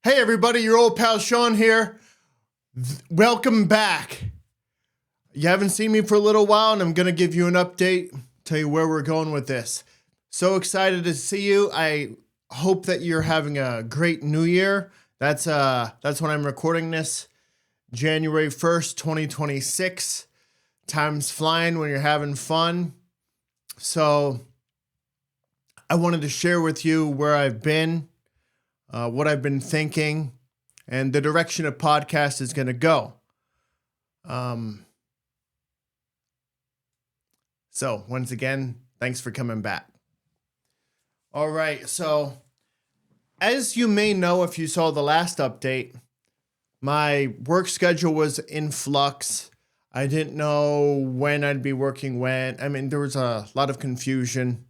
Hey everybody, your old pal Shawn here. Welcome back. You haven't seen me for a little while and I'm going to give you an update, tell you where we're going with this. So excited to see you. I hope that you're having a great new year. That's when I'm recording this, January 1st, 2026. Time's flying when you're having fun. So I wanted to share with you where I've been, what I've been thinking, and the direction a podcast is going to go. So once again, thanks for coming back. All right. So as you may know, if you saw the last update, my work schedule was in flux. I didn't know when I'd be working when. I mean, there was a lot of confusion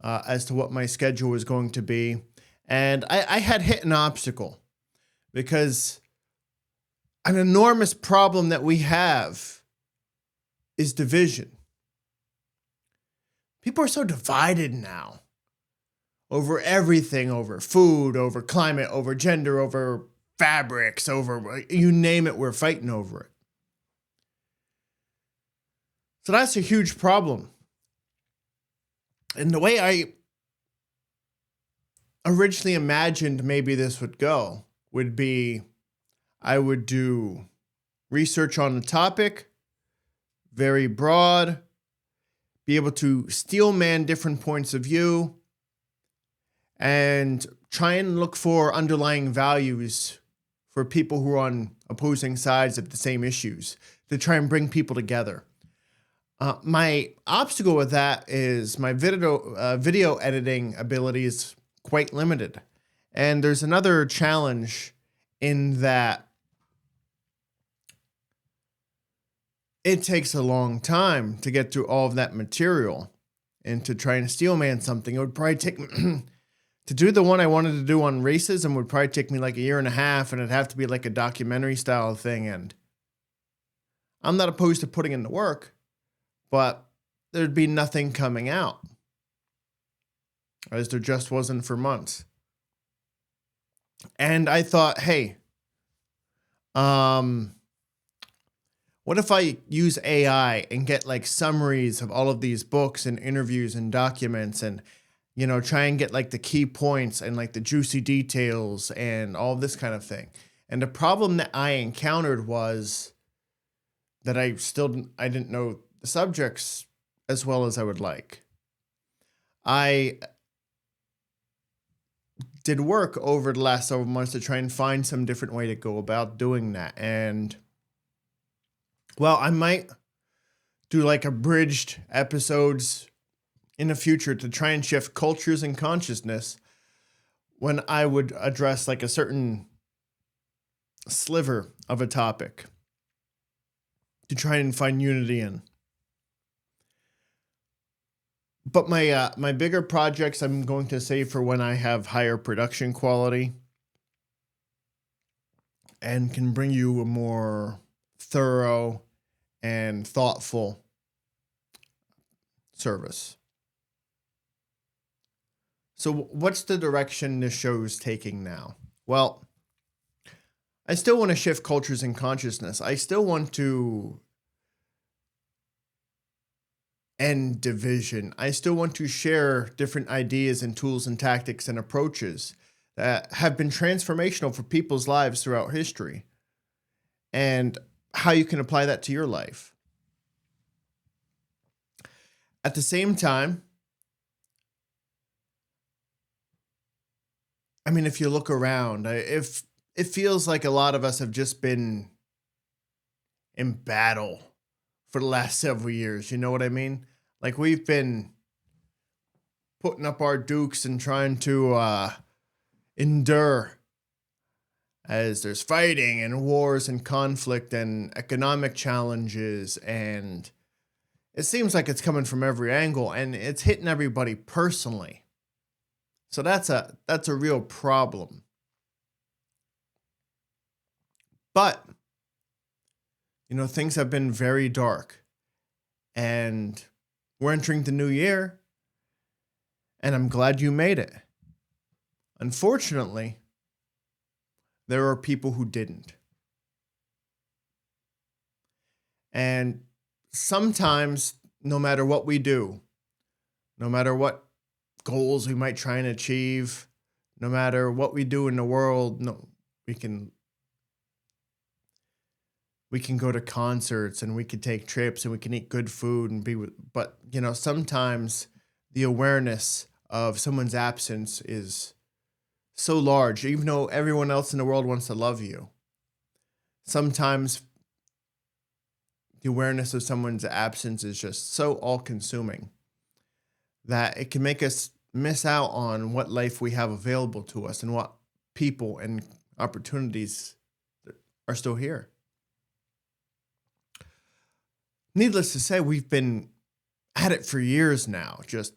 as to what my schedule was going to be. And I had hit an obstacle because an enormous problem that we have is division. People are so divided now over everything, over food, over climate, over gender, over fabrics, over you name it, we're fighting over it. So that's a huge problem. And the way I originally imagined maybe this would go would be I would do research on the topic, very broad, be able to steel man different points of view, and try and look for underlying values for people who are on opposing sides of the same issues to try and bring people together. My obstacle with that is my video editing ability is quite limited. And there's another challenge in that it takes a long time to get through all of that material and to try and steelman something. It would probably take me to do the one I wanted to do on racism would probably take me like a year and a half, and it'd have to be like a documentary style thing. And I'm not opposed to putting in the work, but there'd be nothing coming out, as there just wasn't for months. And I thought, hey, what if I use AI and get like summaries of all of these books and interviews and documents and, you know, try and get like the key points and like the juicy details and all this kind of thing. And the problem that I encountered was that I didn't know the subjects as well as I would like. I did work over the last several months to try and find some different way to go about doing that. And well, I might do like abridged episodes in the future to try and shift cultures and consciousness when I would address like a certain sliver of a topic to try and find unity in. But my bigger projects I'm going to save for when I have higher production quality and can bring you a more thorough and thoughtful service. So what's the direction this show's taking now? Well, I still want to shift cultures and consciousness. I still want to end division. I still want to share different ideas and tools and tactics and approaches that have been transformational for people's lives throughout history, and how you can apply that to your life. At the same time, I mean, if you look around, if it feels like a lot of us have just been in battle for the last several years, you know what I mean? Like we've been putting up our dukes and trying to endure as there's fighting and wars and conflict and economic challenges, and it seems like it's coming from every angle and it's hitting everybody personally. So that's a real problem. But you know, things have been very dark, and we're entering the new year, and I'm glad you made it. Unfortunately, there are people who didn't. And sometimes, no matter what we do, no matter what goals we might try and achieve, no matter what we do in the world, no, we can go to concerts and we can take trips and we can eat good food and be with, but sometimes the awareness of someone's absence is so large, even though everyone else in the world wants to love you. Sometimes the awareness of someone's absence is just so all-consuming that it can make us miss out on what life we have available to us and what people and opportunities are still here. Needless to say, we've been at it for years now, just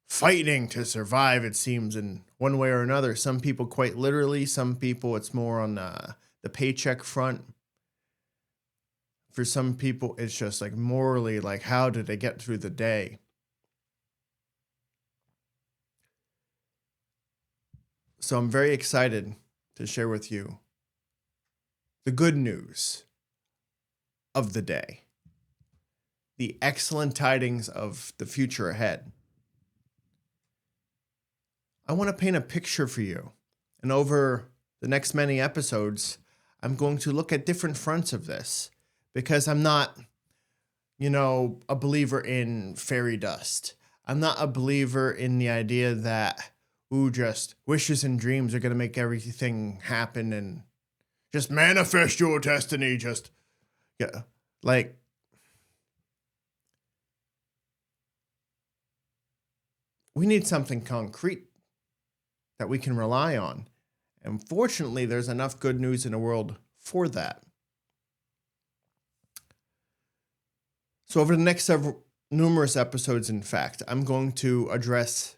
fighting to survive, it seems, in one way or another. Some people quite literally, some people it's more on the paycheck front. For some people, it's just like morally, like how did they get through the day? So I'm very excited to share with you the good news of the day, the excellent tidings of the future ahead. I want to paint a picture for you, and over the next many episodes, I'm going to look at different fronts of this, because I'm not, a believer in fairy dust. I'm not a believer in the idea that, just wishes and dreams are going to make everything happen and just manifest your destiny. Just, yeah, like, we need something concrete that we can rely on. And fortunately, there's enough good news in the world for that. So over the next numerous episodes, in fact, I'm going to address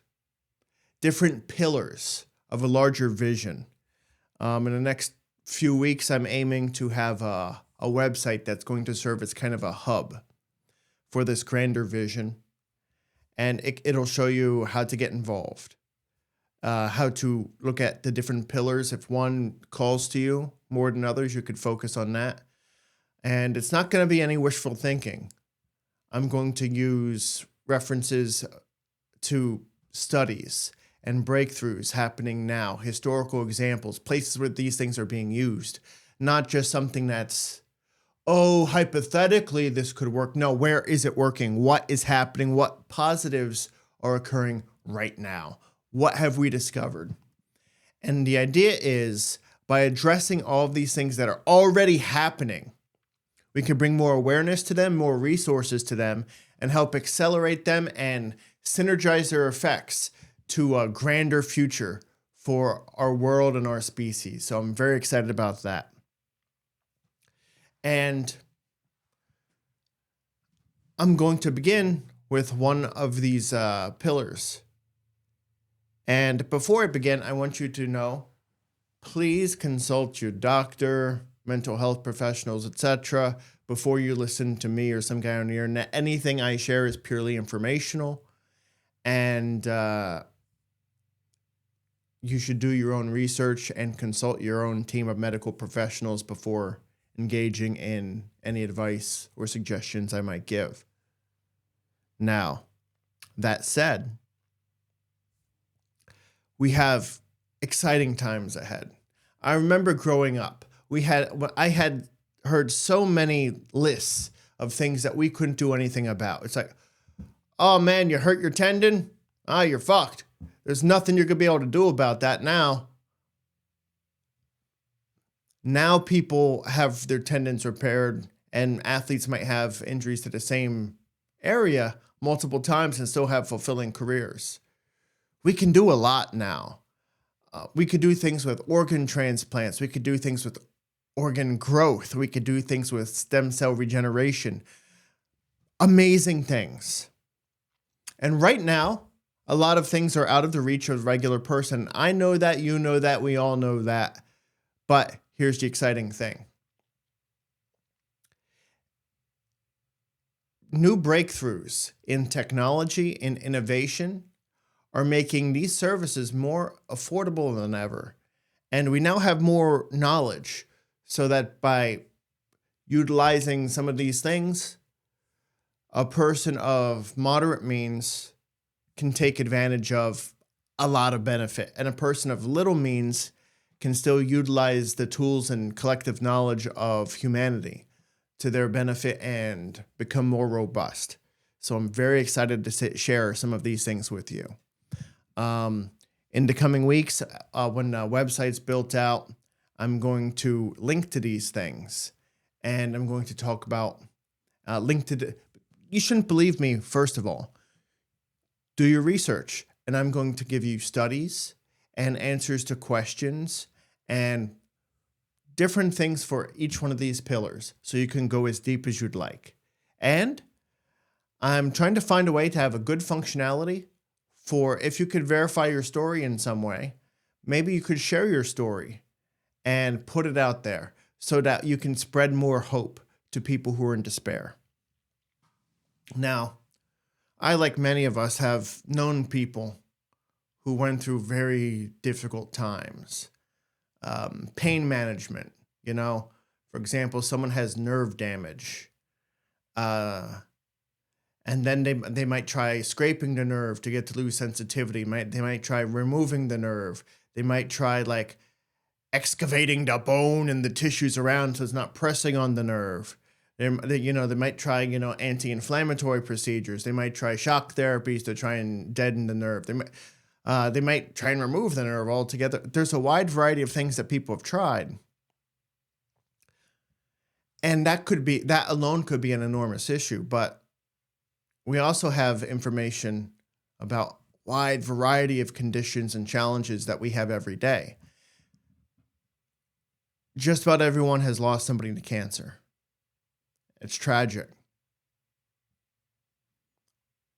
different pillars of a larger vision. In the next few weeks, I'm aiming to have a website that's going to serve as kind of a hub for this grander vision. And it'll show you how to get involved, how to look at the different pillars. If one calls to you more than others, you could focus on that. And it's not going to be any wishful thinking. I'm going to use references to studies and breakthroughs happening now, historical examples, places where these things are being used, not just something that's, hypothetically this could work. No, where is it working? What is happening? What positives are occurring right now? What have we discovered? And the idea is, by addressing all of these things that are already happening, we can bring more awareness to them, more resources to them, and help accelerate them and synergize their effects to a grander future for our world and our species. So I'm very excited about that. And I'm going to begin with one of these pillars. And before I begin, I want you to know, please consult your doctor, mental health professionals, etc., before you listen to me or some guy on the internet. Anything I share is purely informational, and you should do your own research and consult your own team of medical professionals before engaging in any advice or suggestions I might give. Now, that said, we have exciting times ahead. I remember growing up, I had heard so many lists of things that we couldn't do anything about. It's like, oh man, you hurt your tendon? You're fucked. There's nothing you're going to be able to do about that now. Now people have their tendons repaired, and athletes might have injuries to the same area multiple times and still have fulfilling careers. We can do a lot now. We could do things with organ transplants. We could do things with organ growth. We could do things with stem cell regeneration. Amazing things. And right now, a lot of things are out of the reach of the regular person. I know that, you know that, we all know that. But here's the exciting thing. New breakthroughs in technology and innovation are making these services more affordable than ever. And we now have more knowledge so that by utilizing some of these things, a person of moderate means can take advantage of a lot of benefit, and a person of little means can still utilize the tools and collective knowledge of humanity to their benefit and become more robust. So I'm very excited to share some of these things with you. In the coming weeks, when the website's built out, I'm going to link to these things, and I'm going to talk about you shouldn't believe me, first of all. Do your research, and I'm going to give you studies and answers to questions and different things for each one of these pillars, so you can go as deep as you'd like. And I'm trying to find a way to have a good functionality for if you could verify your story in some way, maybe you could share your story and put it out there so that you can spread more hope to people who are in despair. Now, I, like many of us, have known people who went through very difficult times. Pain management, for example, someone has nerve damage. And then they might try scraping the nerve to get to lose sensitivity. They might try removing the nerve. They might try excavating the bone and the tissues around so it's not pressing on the nerve. They might try, anti-inflammatory procedures. They might try shock therapies to try and deaden the nerve. They might try and remove the nerve altogether. There's a wide variety of things that people have tried. And that alone could be an enormous issue. But we also have information about wide variety of conditions and challenges that we have every day. Just about everyone has lost somebody to cancer. It's tragic.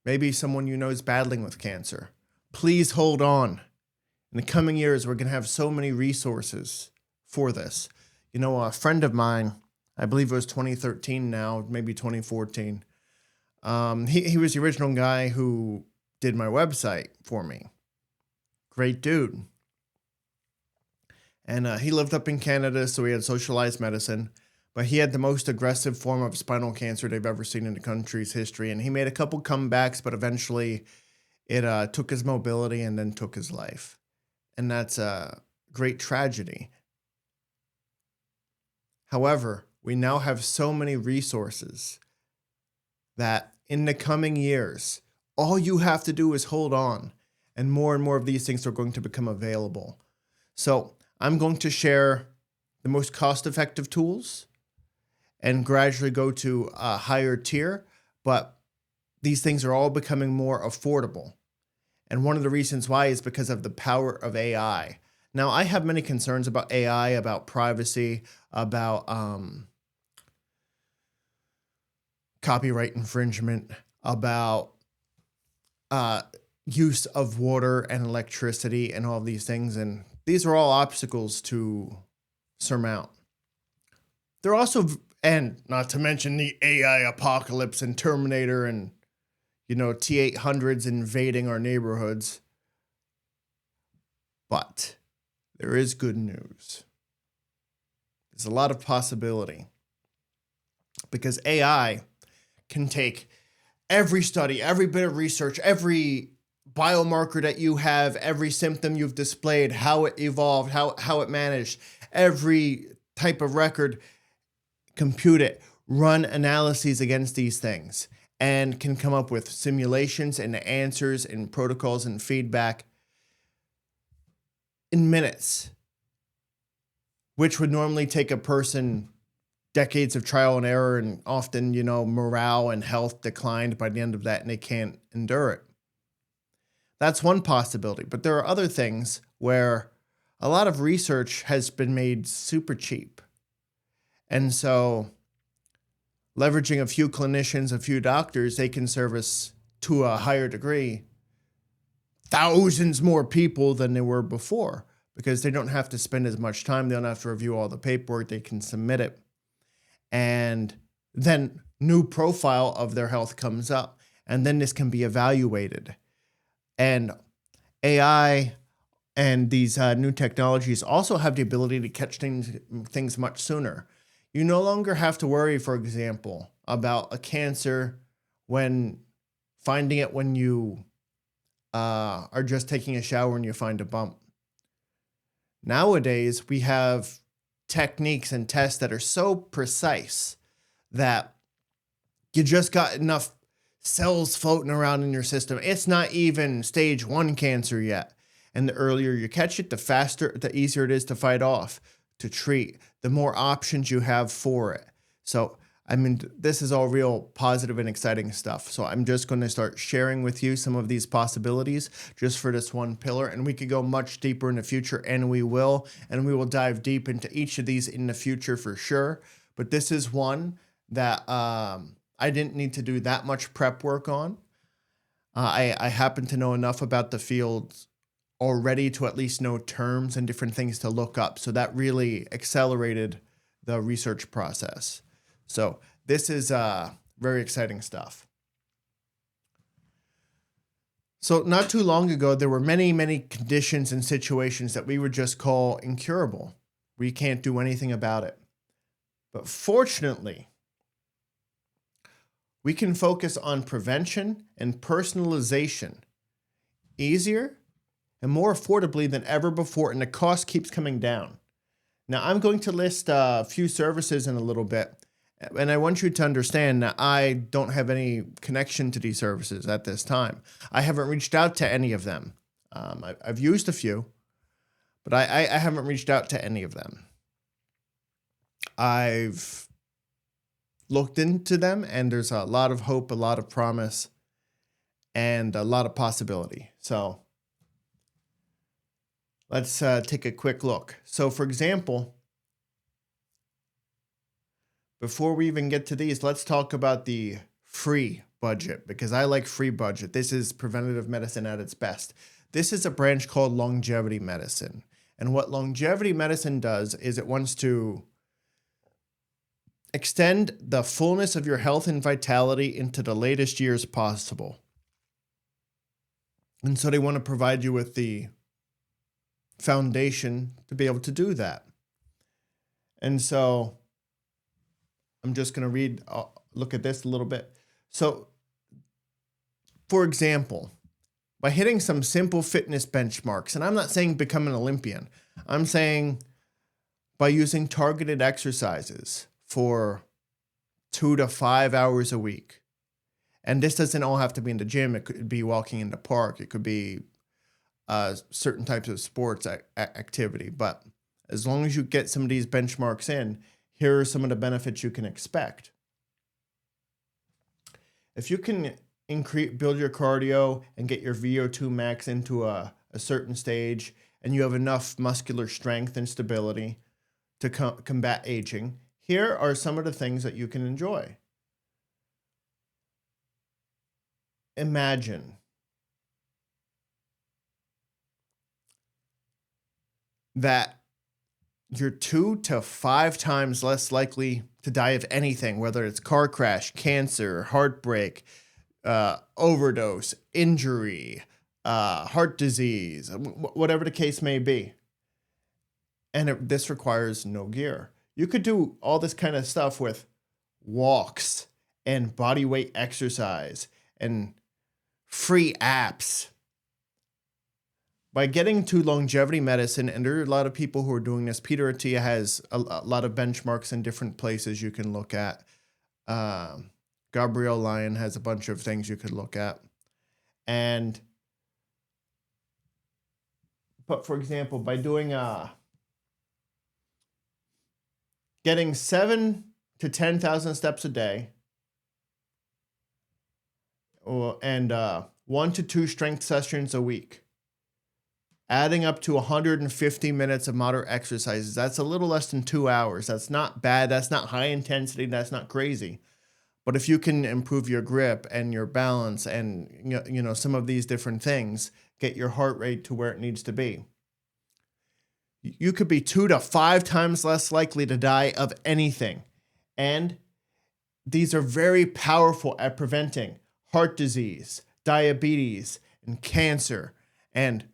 Maybe someone you know is battling with cancer. Please hold on. In the coming years, we're going to have so many resources for this. A friend of mine, I believe it was 2013 now, maybe 2014. He was the original guy who did my website for me. Great dude. And he lived up in Canada, so he had socialized medicine. But he had the most aggressive form of spinal cancer they've ever seen in the country's history. And he made a couple comebacks, but eventually it took his mobility and then took his life. And that's a great tragedy. However, we now have so many resources that in the coming years, all you have to do is hold on, and more of these things are going to become available. So I'm going to share the most cost-effective tools and gradually go to a higher tier, but these things are all becoming more affordable. And one of the reasons why is because of the power of AI. Now, I have many concerns about AI, about privacy, about copyright infringement, about use of water and electricity and all of these things. And these are all obstacles to surmount. They're also, and not to mention the AI apocalypse and Terminator and, T-800s invading our neighborhoods. But there is good news. There's a lot of possibility. Because AI can take every study, every bit of research, every biomarker that you have, every symptom you've displayed, how it evolved, how it managed, every type of record, compute it, run analyses against these things, and can come up with simulations and answers and protocols and feedback in minutes, which would normally take a person decades of trial and error, and often, morale and health declined by the end of that, and they can't endure it. That's one possibility. But there are other things where a lot of research has been made super cheap. And so leveraging a few clinicians, a few doctors, they can service to a higher degree thousands more people than they were before, because they don't have to spend as much time. They don't have to review all the paperwork. They can submit it. And then new profile of their health comes up. And then this can be evaluated. And AI And these new technologies also have the ability to catch things much sooner. You no longer have to worry, for example, about a cancer when finding it when you are just taking a shower and you find a bump. Nowadays, we have techniques and tests that are so precise that you just got enough cells floating around in your system. It's not even stage 1 cancer yet. And the earlier you catch it, the easier it is to fight off, to treat, the more options you have for it. So, I mean, this is all real positive and exciting stuff. So I'm just going to start sharing with you some of these possibilities just for this one pillar. And we could go much deeper in the future, and we will. And we will dive deep into each of these in the future for sure. But this is one that I didn't need to do that much prep work on. I happen to know enough about the field already to at least know terms and different things to look up. So that really accelerated the research process. So this is very exciting stuff. So not too long ago, there were many, many conditions and situations that we would just call incurable. We can't do anything about it. But fortunately, we can focus on prevention and personalization easier and more affordably than ever before, and the cost keeps coming down. Now, I'm going to list a few services in a little bit, and I want you to understand that I don't have any connection to these services at this time. I haven't reached out to any of them. I've used a few, but I haven't reached out to any of them. I've looked into them, and there's a lot of hope, a lot of promise, and a lot of possibility. So let's take a quick look. So for example, before we even get to these, let's talk about the free budget, because I like free budget. This is preventative medicine at its best. This is a branch called longevity medicine. And what longevity medicine does is it wants to extend the fullness of your health and vitality into the latest years possible. And so they want to provide you with the foundation to be able to do that. And so I'm just going to look at this a little bit. So, for example, by hitting some simple fitness benchmarks, and I'm not saying become an Olympian, I'm saying by using targeted exercises for 2 to 5 hours a week. And this doesn't all have to be in the gym. It could be walking in the park. It could be certain types of sports activity. But as long as you get some of these benchmarks in, here are some of the benefits you can expect. If you can build your cardio and get your VO2 max into a certain stage, and you have enough muscular strength and stability to combat aging, here are some of the things that you can enjoy. Imagine that you're 2 to 5 times less likely to die of anything, whether it's car crash, cancer, heartbreak, overdose, injury, heart disease, whatever the case may be. And this requires no gear. You could do all this kind of stuff with walks and body weight exercise and free apps. By getting to longevity medicine, and there are a lot of people who are doing this. Peter Attia has a lot of benchmarks in different places you can look at. Gabrielle Lyon has a bunch of things you could look at. But for example, by doing getting 7 to 10,000 steps a day, and 1 to 2 strength sessions a week, adding up to 150 minutes of moderate exercises. That's a little less than 2 hours. That's not bad. That's not high intensity. That's not crazy. But if you can improve your grip and your balance and some of these different things, get your heart rate to where it needs to be, you could be 2 to 5 times less likely to die of anything. And these are very powerful at preventing heart disease, diabetes, and cancer, and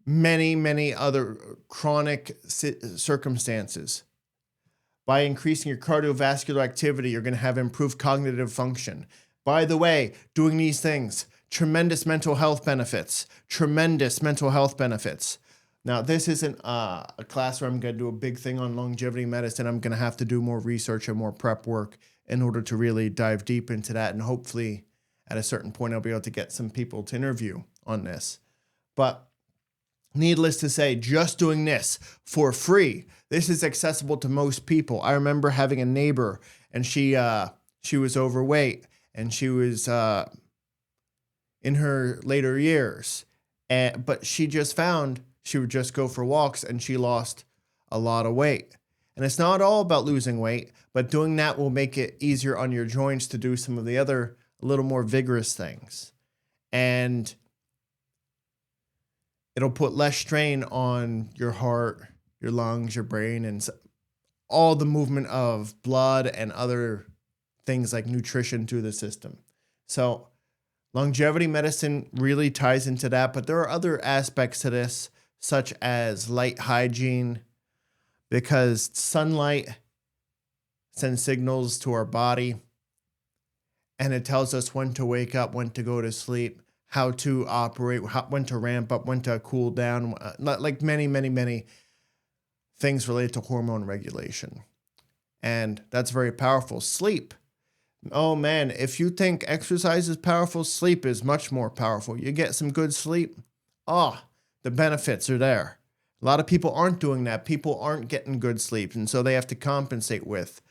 many other chronic circumstances. By increasing your cardiovascular activity, you're going to have improved cognitive function. By the way, doing these things, tremendous mental health benefits. Tremendous mental health benefits. Now, this isn't a class where I'm going to do a big thing on longevity medicine. I'm going to have to do more research and more prep work in order to really dive deep into that. And hopefully, at a certain point, I'll be able to get some people to interview on this. But needless to say, just doing this for free, this is accessible to most people. I remember having a neighbor, and she was overweight, and she was in her later years, but she just found she would just go for walks, and she lost a lot of weight. And it's not all about losing weight, but doing that will make it easier on your joints to do some of the other a little more vigorous things. And it'll put less strain on your heart, your lungs, your brain, and all the movement of blood and other things like nutrition through the system. So longevity medicine really ties into that, but there are other aspects to this, such as light hygiene, because sunlight sends signals to our body, and it tells us when to wake up, when to go to sleep, how to operate, when to ramp up, when to cool down, like many things related to hormone regulation. And that's very powerful. Sleep. Oh man, if you think exercise is powerful, sleep is much more powerful. You get some good sleep, the benefits are there. A lot of people aren't doing that. People aren't getting good sleep, and so they have to compensate with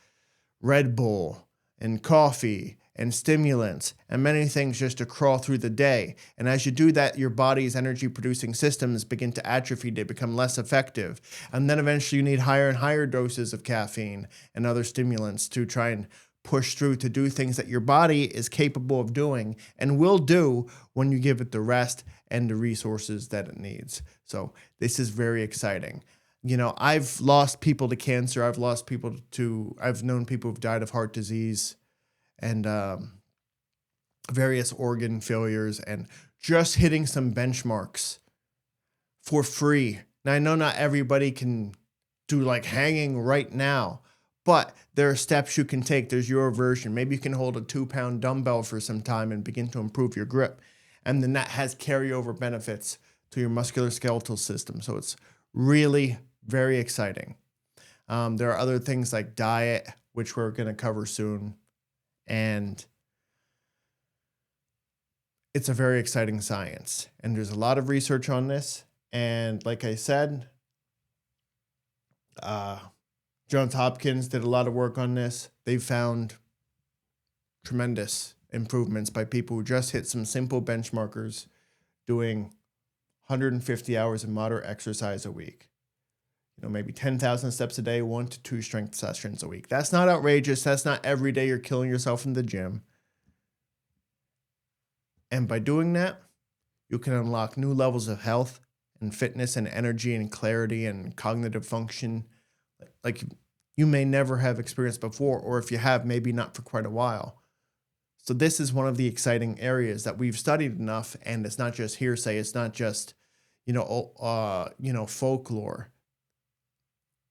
Red Bull and coffee and stimulants and many things just to crawl through the day. And as you do that, your body's energy producing systems begin to atrophy, they become less effective. And then eventually you need higher and higher doses of caffeine and other stimulants to try and push through to do things that your body is capable of doing and will do when you give it the rest and the resources that it needs. So this is very exciting. You know, I've lost people to cancer. I've known people who've died of heart disease and various organ failures, and just hitting some benchmarks for free. Now, I know not everybody can do like hanging right now, but there are steps you can take. There's your version. Maybe you can hold a 2-pound dumbbell for some time and begin to improve your grip. And then that has carryover benefits to your musculoskeletal system. So it's really very exciting. There are other things like diet, which we're going to cover soon. And it's a very exciting science. And there's a lot of research on this. And like I said, Johns Hopkins did a lot of work on this. They found tremendous improvements by people who just hit some simple benchmarkers doing 150 hours of moderate exercise a week. You know, maybe 10,000 steps a day, 1 to 2 strength sessions a week. That's not outrageous. That's not every day you're killing yourself in the gym. And by doing that, you can unlock new levels of health and fitness and energy and clarity and cognitive function like you may never have experienced before, or if you have, maybe not for quite a while. So this is one of the exciting areas that we've studied enough, and it's not just hearsay. It's not just, folklore.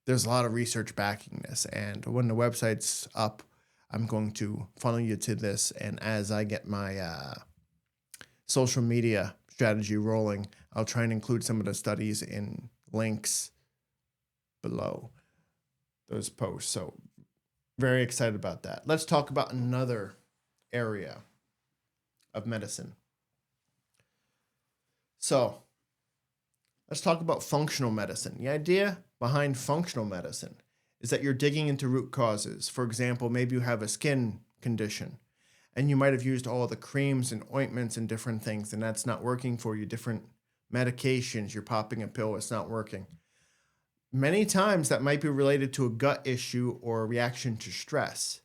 There's a lot of research backing this, and when the website's up, I'm going to funnel you to this. And as I get my social media strategy rolling, I'll try and include some of the studies in links below those posts. So very excited about that. Let's talk about another area of medicine. So let's talk about functional medicine. The idea behind functional medicine is that you're digging into root causes. For example, maybe you have a skin condition and you might have used all the creams and ointments and different things, and that's not working for you. Different medications, you're popping a pill, it's not working. Many times that might be related to a gut issue or a reaction to stress.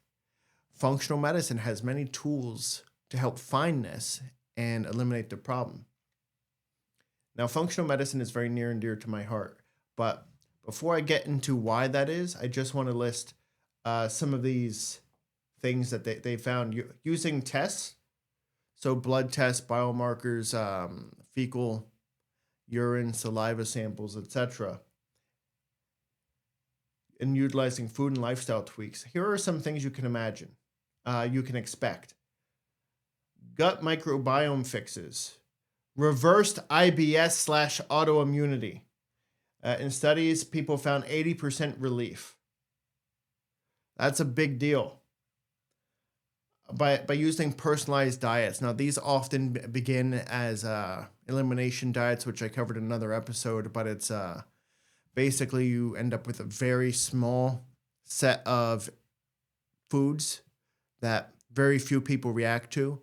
Functional medicine has many tools to help find this and eliminate the problem. Now, functional medicine is very near and dear to my heart, but before I get into why that is, I just want to list some of these things that they found using tests. So blood tests, biomarkers, fecal urine, saliva samples, etc., and utilizing food and lifestyle tweaks, here are some things you can imagine, you can expect. Gut microbiome fixes, reversed IBS / autoimmunity. In studies, people found 80% relief. That's a big deal. By using personalized diets. Now, these often begin as elimination diets, which I covered in another episode, but it's basically you end up with a very small set of foods that very few people react to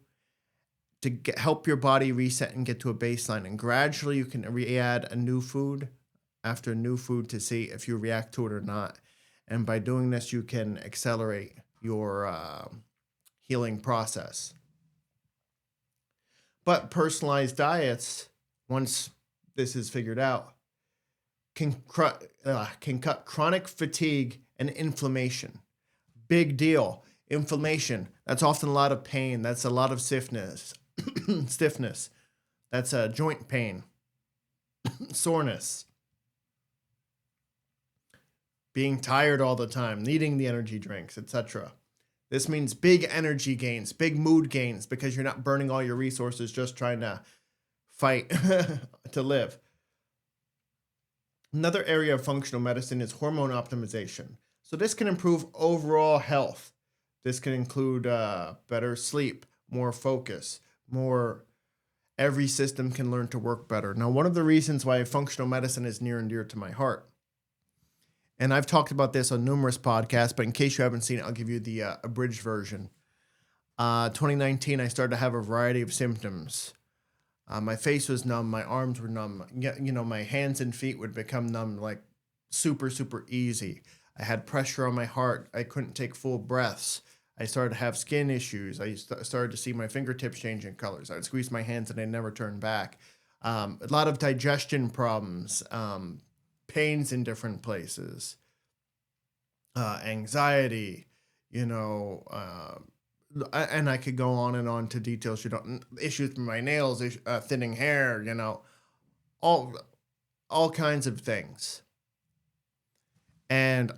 help your body reset and get to a baseline. And gradually you can re-add a new food after a new food to see if you react to it or not. And by doing this, you can accelerate your healing process. But personalized diets, once this is figured out, can cut chronic fatigue and inflammation. Big deal. Inflammation, that's often a lot of pain. That's a lot of stiffness. Stiffness. That's joint pain. Soreness. Being tired all the time, needing the energy drinks, etc. This means big energy gains, big mood gains, because you're not burning all your resources just trying to fight to live. Another area of functional medicine is hormone optimization. So this can improve overall health. This can include better sleep, more focus, every system can learn to work better. Now, one of the reasons why functional medicine is near and dear to my heart, and I've talked about this on numerous podcasts, but in case you haven't seen it, I'll give you the abridged version. 2019, I started to have a variety of symptoms. My face was numb, my arms were numb, my hands and feet would become numb like super, super easy. I had pressure on my heart. I couldn't take full breaths. I started to have skin issues. I started to see my fingertips changing colors. I'd squeeze my hands and I'd never turn back. A lot of digestion problems, pains in different places, anxiety, and I could go on and on to details. Issues with my nails, thinning hair, all kinds of things. And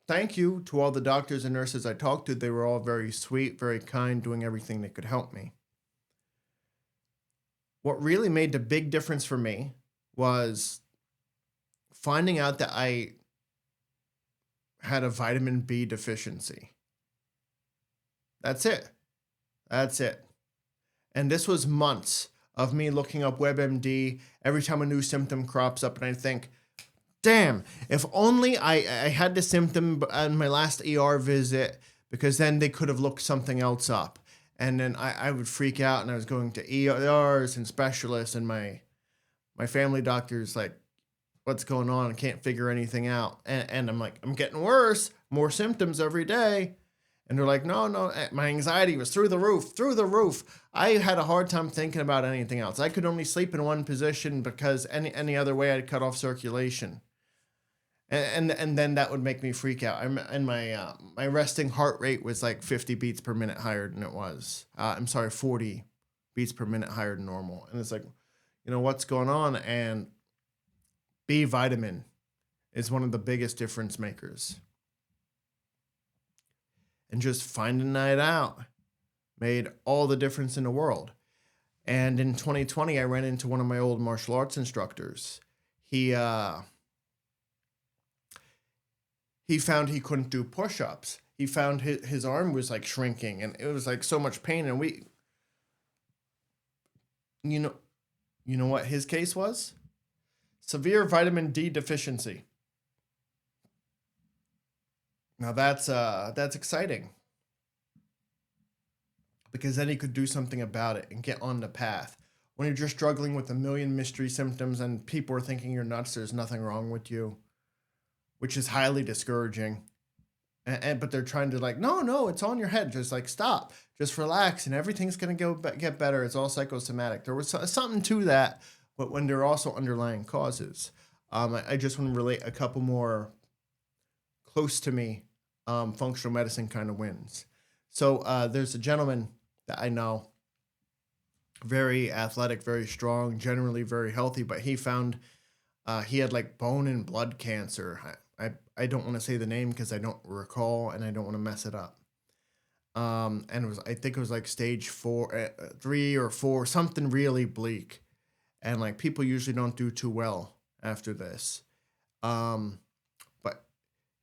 thank you to all the doctors and nurses I talked to. They were all very sweet, very kind, doing everything they could help me. What really made the big difference for me was finding out that I had a vitamin B deficiency. That's it. And this was months of me looking up WebMD every time a new symptom crops up, and I think, damn, if only I had the symptom on my last ER visit, because then they could have looked something else up. And then I would freak out, and I was going to ERs and specialists, and my family doctor's like, what's going on? I can't figure anything out. And I'm like, I'm getting worse, more symptoms every day. And they're like, no, my anxiety was through the roof. I had a hard time thinking about anything else. I could only sleep in one position because any other way I'd cut off circulation. And then that would make me freak out. My resting heart rate was like 50 beats per minute higher than it was. 40 beats per minute higher than normal. And it's like, what's going on? And B vitamin is one of the biggest difference makers. And just finding that out made all the difference in the world. And in 2020, I ran into one of my old martial arts instructors. He found he couldn't do push-ups. He found his arm was like shrinking, and it was like so much pain. And you know what his case was? Severe vitamin D deficiency. Now that's exciting, because then he could do something about it and get on the path. When you're just struggling with a million mystery symptoms and people are thinking you're nuts, there's nothing wrong with you, which is highly discouraging. But they're trying to no, it's on your head. Just stop, just relax, and everything's gonna get better. It's all psychosomatic. There was something to that, but when there are also underlying causes. I just want to relate a couple more close to me functional medicine kind of wins. So there's a gentleman that I know. very athletic, very strong, generally very healthy, but he found he had like bone and blood cancer. I don't want to say the name because I don't recall and I don't want to mess it up. And it was, I think it was like stage 3 or 4, something really bleak. And like people usually don't do too well after this. Um, but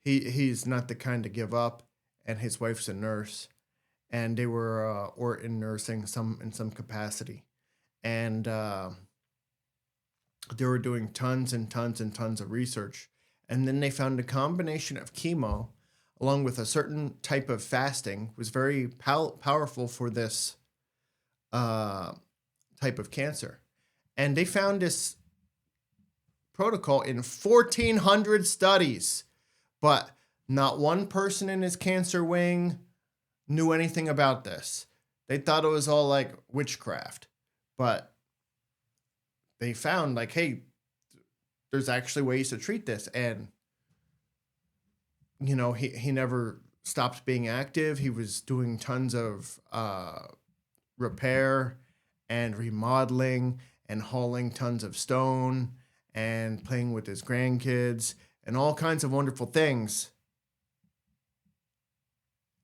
he's not the kind to give up, and his wife's a nurse, and they were or in nursing some in some capacity, and they were doing tons and tons and tons of research, and then they found a combination of chemo along with a certain type of fasting was very powerful for this uh, type of cancer, and they found this protocol in 1,400 studies, but not one person in his cancer wing knew anything about this. They thought it was all like witchcraft, but they found like, hey, there's actually ways to treat this. And, he never stopped being active. He was doing tons of repair and remodeling and hauling tons of stone and playing with his grandkids and all kinds of wonderful things.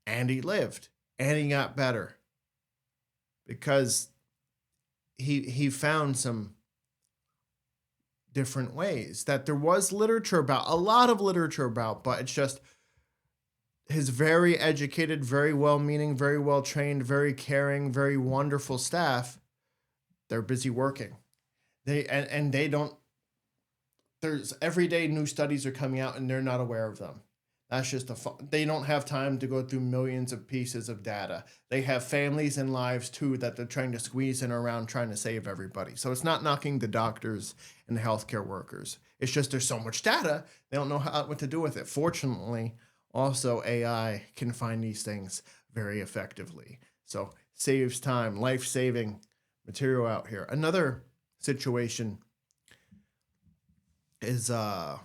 And he lived and he got better because he found some different ways that there was literature about, a lot of literature about, but it's just his very educated, very well-meaning, very well-trained, very caring, very wonderful staff. They're busy working. And they don't. There's every day new studies are coming out, and they're not aware of them. That's just they don't have time to go through millions of pieces of data. They have families and lives too that they're trying to squeeze in around trying to save everybody. So it's not knocking the doctors and the healthcare workers. It's just there's so much data, they don't know what to do with it. Fortunately, also AI can find these things very effectively. So saves time, life-saving material out here. Another situation is that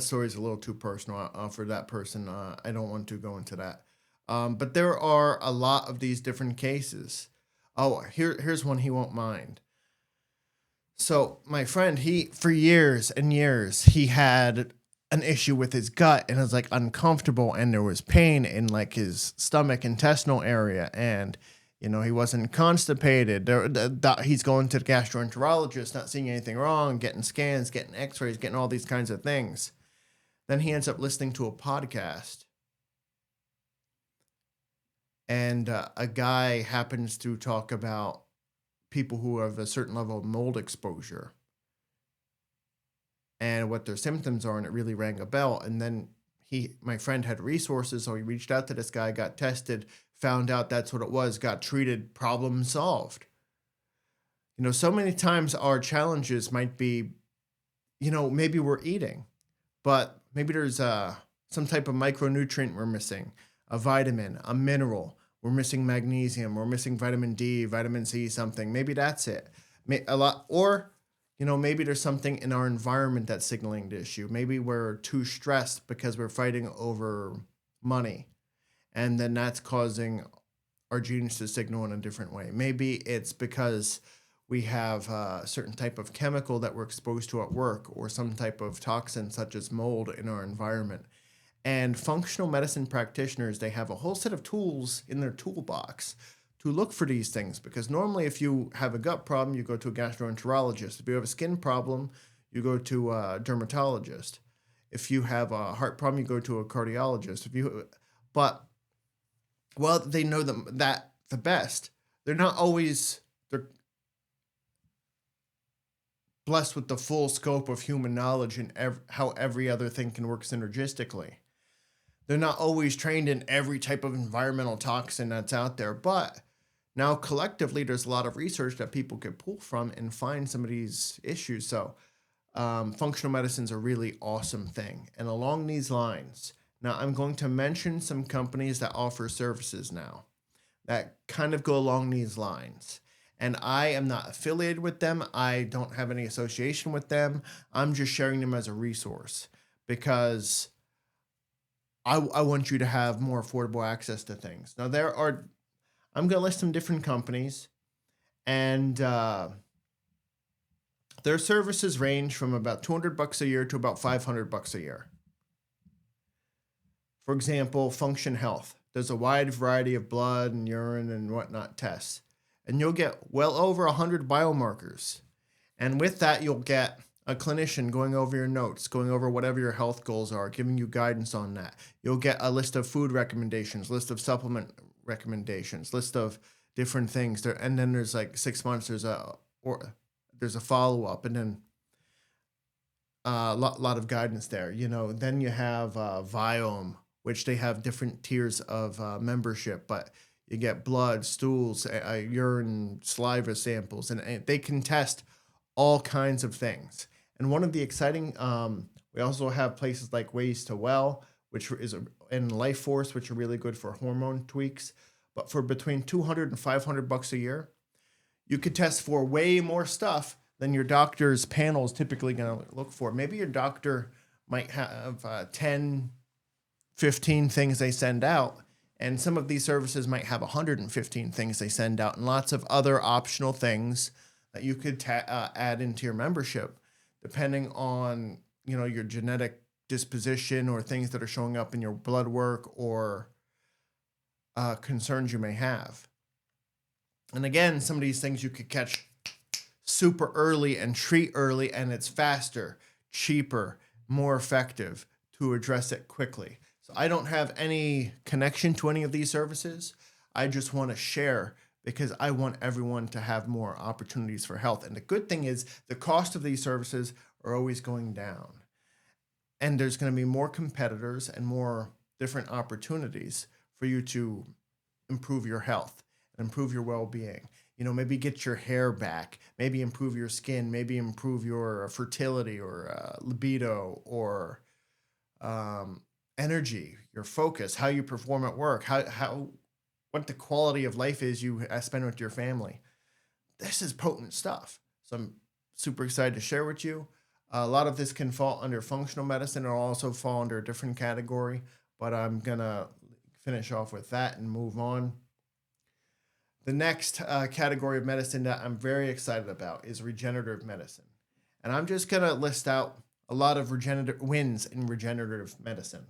story is a little too personal for that person. I don't want to go into that. But there are a lot of these different cases. Oh, here's one he won't mind. So my friend, he for years and years he had an issue with his gut and it was like uncomfortable and there was pain in like his stomach intestinal area and he wasn't constipated. He's going to the gastroenterologist, not seeing anything wrong, getting scans, getting x-rays, getting all these kinds of things. Then he ends up listening to a podcast. And a guy happens to talk about people who have a certain level of mold exposure and what their symptoms are, and it really rang a bell. And then my friend had resources, so he reached out to this guy, got tested, found out that's what it was, got treated, problem solved. So many times our challenges might be, maybe we're eating, but maybe there's some type of micronutrient we're missing, a vitamin, a mineral. We're missing magnesium. We're missing vitamin D, vitamin C, something. Maybe that's it. A lot, or maybe there's something in our environment that's signaling the issue. Maybe we're too stressed because we're fighting over money, and then that's causing our genes to signal in a different way. Maybe it's because we have a certain type of chemical that we're exposed to at work or some type of toxin such as mold in our environment. And functional medicine practitioners, they have a whole set of tools in their toolbox to look for these things, because normally if you have a gut problem, you go to a gastroenterologist. If you have a skin problem, you go to a dermatologist. If you have a heart problem, you go to a cardiologist. But they know that the best. They're not always blessed with the full scope of human knowledge and how every other thing can work synergistically. They're not always trained in every type of environmental toxin that's out there, but now collectively there's a lot of research that people could pull from and find some of these issues. So functional medicine's a really awesome thing. And along these lines, now I'm going to mention some companies that offer services now that kind of go along these lines. And I am not affiliated with them. I don't have any association with them. I'm just sharing them as a resource because I want you to have more affordable access to things. Now, I'm going to list some different companies, and their services range from about $200 a year to about $500 a year. For example, Function Health. There's a wide variety of blood and urine and whatnot tests, and you'll get well over 100 biomarkers. And with that, you'll get a clinician going over your notes, going over whatever your health goals are, giving you guidance on that. You'll get a list of food recommendations, list of supplement recommendations, list of different things. And then there's like 6 months, there's a follow-up, and then a lot of guidance there. Then you have Viome, which they have different tiers of membership, but you get blood, stools, urine, saliva samples, and they can test all kinds of things. And one of the exciting, we also have places like Ways to Well, which is and Life Force, which are really good for hormone tweaks. But for between $200 and $500 a year, you could test for way more stuff than your doctor's panel is typically going to look for. Maybe your doctor might have 10, 15 things they send out, and some of these services might have 115 things they send out, and lots of other optional things that you could add into your membership, depending on your genetic disposition or things that are showing up in your blood work or concerns you may have. And again, some of these things you could catch super early and treat early, and it's faster, cheaper, more effective to address it quickly. So I don't have any connection to any of these services. I just want to share because I want everyone to have more opportunities for health. And the good thing is the cost of these services are always going down. And there's going to be more competitors and more different opportunities for you to improve your health and improve your well-being. Maybe get your hair back, maybe improve your skin, maybe improve your fertility or libido or energy, your focus, how you perform at work, what the quality of life is you spend with your family. This is potent stuff. So I'm super excited to share with you. A lot of this can fall under functional medicine or also fall under a different category, but I'm going to finish off with that and move on. The next category of medicine that I'm very excited about is regenerative medicine. And I'm just going to list out a lot of wins in regenerative medicine.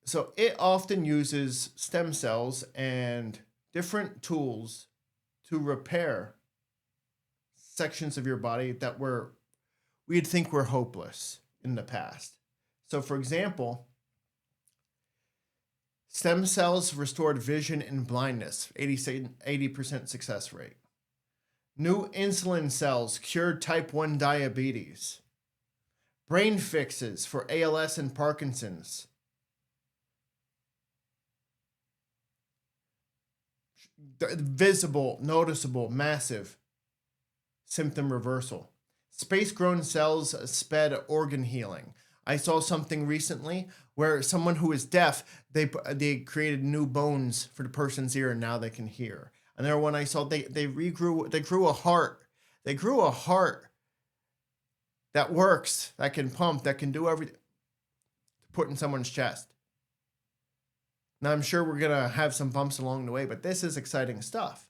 So it often uses stem cells and different tools to repair sections of your body that we'd think were hopeless in the past. So for example, stem cells restored vision in blindness, 80% success rate. New insulin cells cured type 1 diabetes. Brain fixes for ALS and Parkinson's. Visible, noticeable, massive symptom reversal. Space-grown cells sped organ healing. I saw something recently where someone who is deaf, they created new bones for the person's ear, and now they can hear. Another one I saw, they grew a heart. They grew a heart that works, that can pump, that can do everything to put in someone's chest. Now, I'm sure we're going to have some bumps along the way, but this is exciting stuff.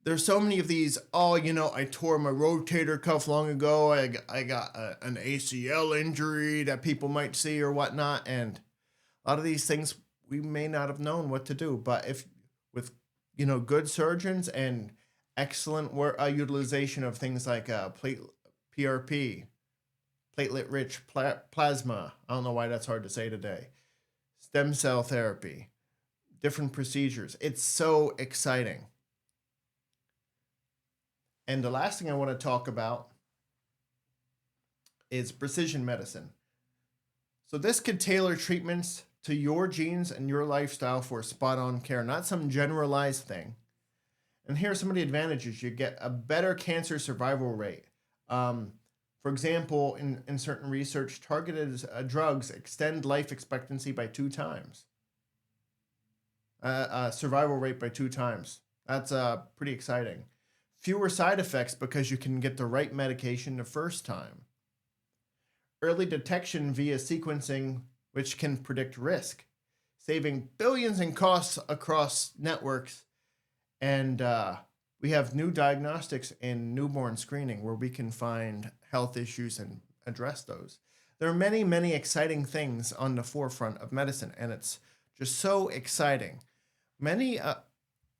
There's so many of these, I tore my rotator cuff long ago. I got an ACL injury that people might see or whatnot. And a lot of these things, we may not have known what to do. But if with, good surgeons and excellent utilization of things like PRP, platelet-rich plasma. I don't know why that's hard to say today. Stem cell therapy, different procedures. It's so exciting. And the last thing I want to talk about is precision medicine. So this could tailor treatments to your genes and your lifestyle for spot-on care, not some generalized thing. And here are some of the advantages. You get a better cancer survival rate. For example, in certain research, targeted drugs extend life expectancy by 2 times. Survival rate by 2 times. That's pretty exciting. Fewer side effects because you can get the right medication the first time. early detection via sequencing, which can predict risk, saving billions in costs across networks. And we have new diagnostics in newborn screening where we can find health issues and address those. There are many, many exciting things on the forefront of medicine, and it's just so exciting.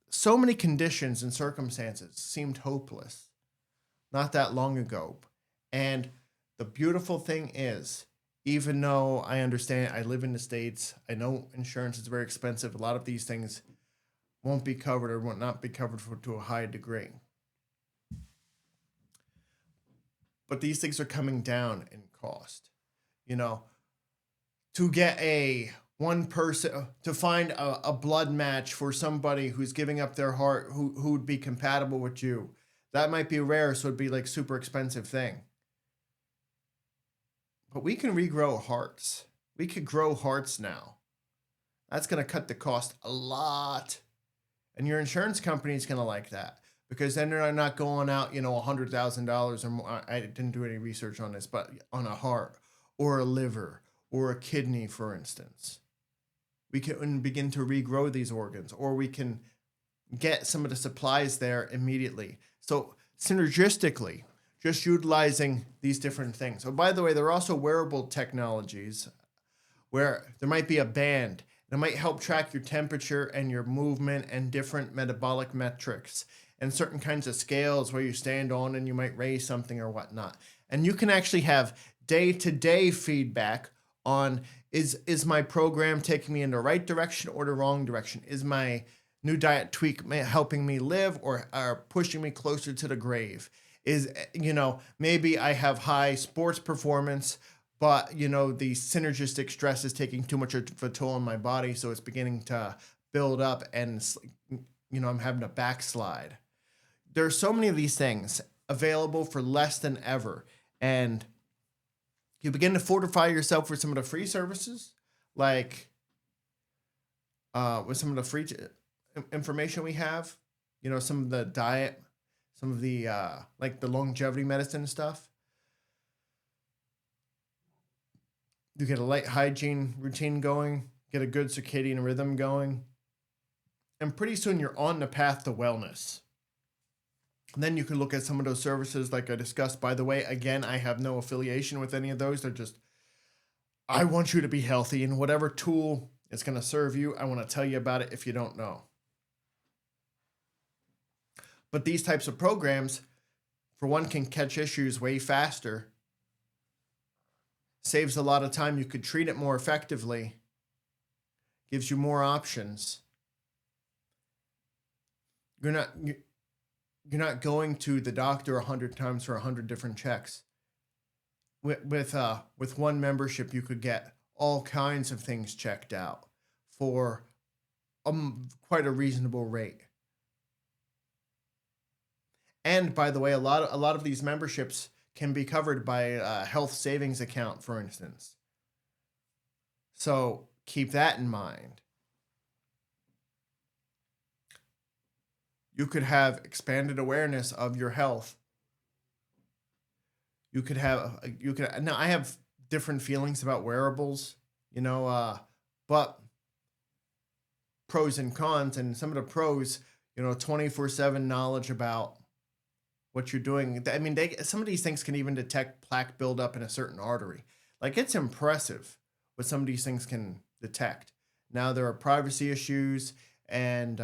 So many conditions and circumstances seemed hopeless not that long ago. And the beautiful thing is, even though I understand, I live in the States, I know insurance is very expensive, a lot of these things won't be covered or will not be covered to a high degree. But these things are coming down in cost. You know, to get one person to find a blood match for somebody who's giving up their heart who would be compatible with you, that might be rare, so it'd be like super expensive thing. But we can regrow hearts. We could grow hearts now. That's going to cut the cost a lot. And your insurance company is going to like that because then they're not going out, $100,000 or more. I didn't do any research on this, but on a heart or a liver or a kidney, for instance. We can begin to regrow these organs, or we can get some of the supplies there immediately. So synergistically, just utilizing these different things. Oh, by the way, there are also wearable technologies where there might be a band that might help track your temperature and your movement and different metabolic metrics and certain kinds of scales where you stand on and you might raise something or whatnot. And you can actually have day-to-day feedback on is my program taking me in the right direction or the wrong direction? Is my new diet tweak helping me live or pushing me closer to the grave? Is, maybe I have high sports performance, but, the synergistic stress is taking too much of a toll on my body, so it's beginning to build up and, I'm having a backslide. There are so many of these things available for less than ever, and you begin to fortify yourself with some of the free services, like with some of the free information we have, some of the diet, some of the like the longevity medicine stuff. You get a light hygiene routine going, get a good circadian rhythm going, and pretty soon you're on the path to wellness. And then you can look at some of those services like I discussed. By the way, again, I have no affiliation with any of those. They're just, I want you to be healthy, and whatever tool is going to serve you, I want to tell you about it if you don't know. But these types of programs, for one, can catch issues way faster, saves a lot of time. You could treat it more effectively, gives you more options. You're not going to the doctor 100 times for 100 different checks. With one membership, you could get all kinds of things checked out for quite a reasonable rate. And by the way, a lot of these memberships can be covered by a health savings account, for instance. So keep that in mind. You could have expanded awareness of your health. Now I have different feelings about wearables, but pros and cons, and some of the pros, 24/7 knowledge about what you're doing. I mean, some of these things can even detect plaque buildup in a certain artery. Like, it's impressive what some of these things can detect. Now, there are privacy issues, and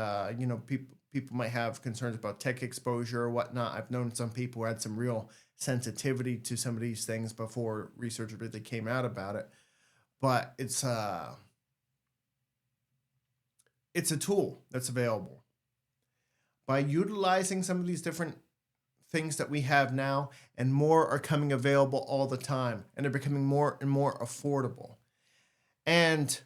people might have concerns about tech exposure or whatnot. I've known some people who had some real sensitivity to some of these things before research really came out about it. But it's a tool that's available. By utilizing some of these different things that we have now, and more are coming available all the time, and they're becoming more and more affordable. And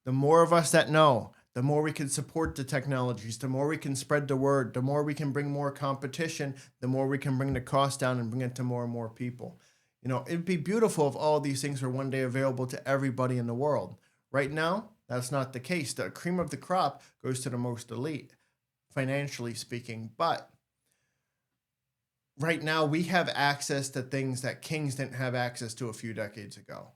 the more of us that know, the more we can support the technologies, the more we can spread the word, the more we can bring more competition, the more we can bring the cost down and bring it to more and more people. It'd be beautiful if all these things were one day available to everybody in the world. Right now, that's not the case. The cream of the crop goes to the most elite, financially speaking. But right now we have access to things that kings didn't have access to a few decades ago.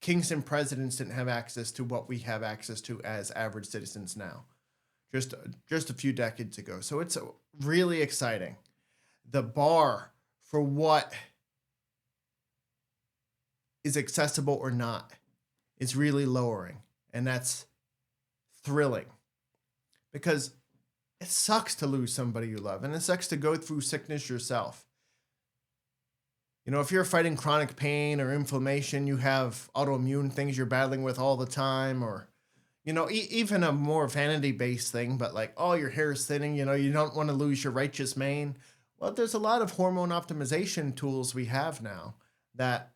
Kings and presidents didn't have access to what we have access to as average citizens now, just a few decades ago. So it's really exciting. The bar for what is accessible or not is really lowering, and that's thrilling, because it sucks to lose somebody you love, and it sucks to go through sickness yourself. If you're fighting chronic pain or inflammation, you have autoimmune things you're battling with all the time, or, even a more vanity based thing, but like, oh, your hair is thinning, you don't want to lose your righteous mane. Well, there's a lot of hormone optimization tools we have now that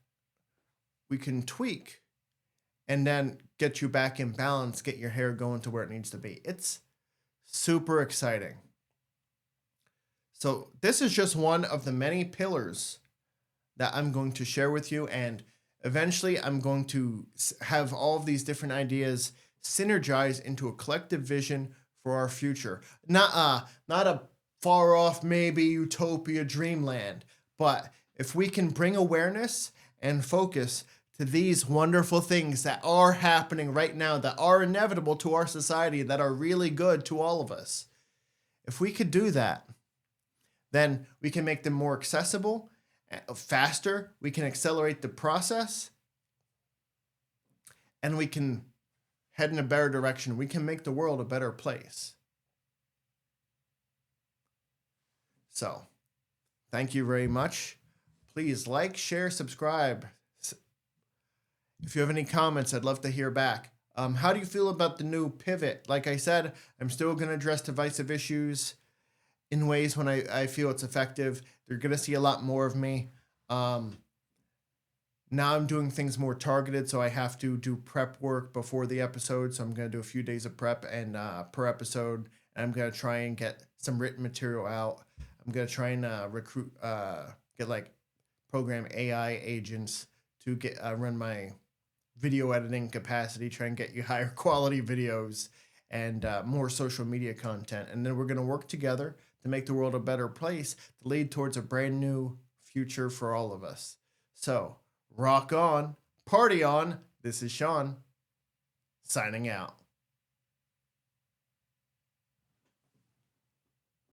we can tweak and then get you back in balance, get your hair going to where it needs to be. It's super exciting. So this is just one of the many pillars that I'm going to share with you, and eventually I'm going to have all of these different ideas synergize into a collective vision for our future. Not a far off, maybe utopia dreamland, but if we can bring awareness and focus to these wonderful things that are happening right now, that are inevitable to our society, that are really good to all of us, if we could do that, then we can make them more accessible, faster, we can accelerate the process, and we can head in a better direction. We can make the world a better place. So, thank you very much. Please like, share, subscribe. If you have any comments, I'd love to hear back. How do you feel about the new pivot? Like I said, I'm still going to address divisive issues in ways when I feel it's effective. They're going to see a lot more of me. Now I'm doing things more targeted, so I have to do prep work before the episode. So I'm going to do a few days of prep and per episode. And I'm going to try and get some written material out. I'm going to try and get like program AI agents to get run my video editing capacity, try and get you higher quality videos and more social media content. And then we're going to work together to make the world a better place, to lead towards a brand new future for all of us. So, rock on, party on. This is Shawn, signing out.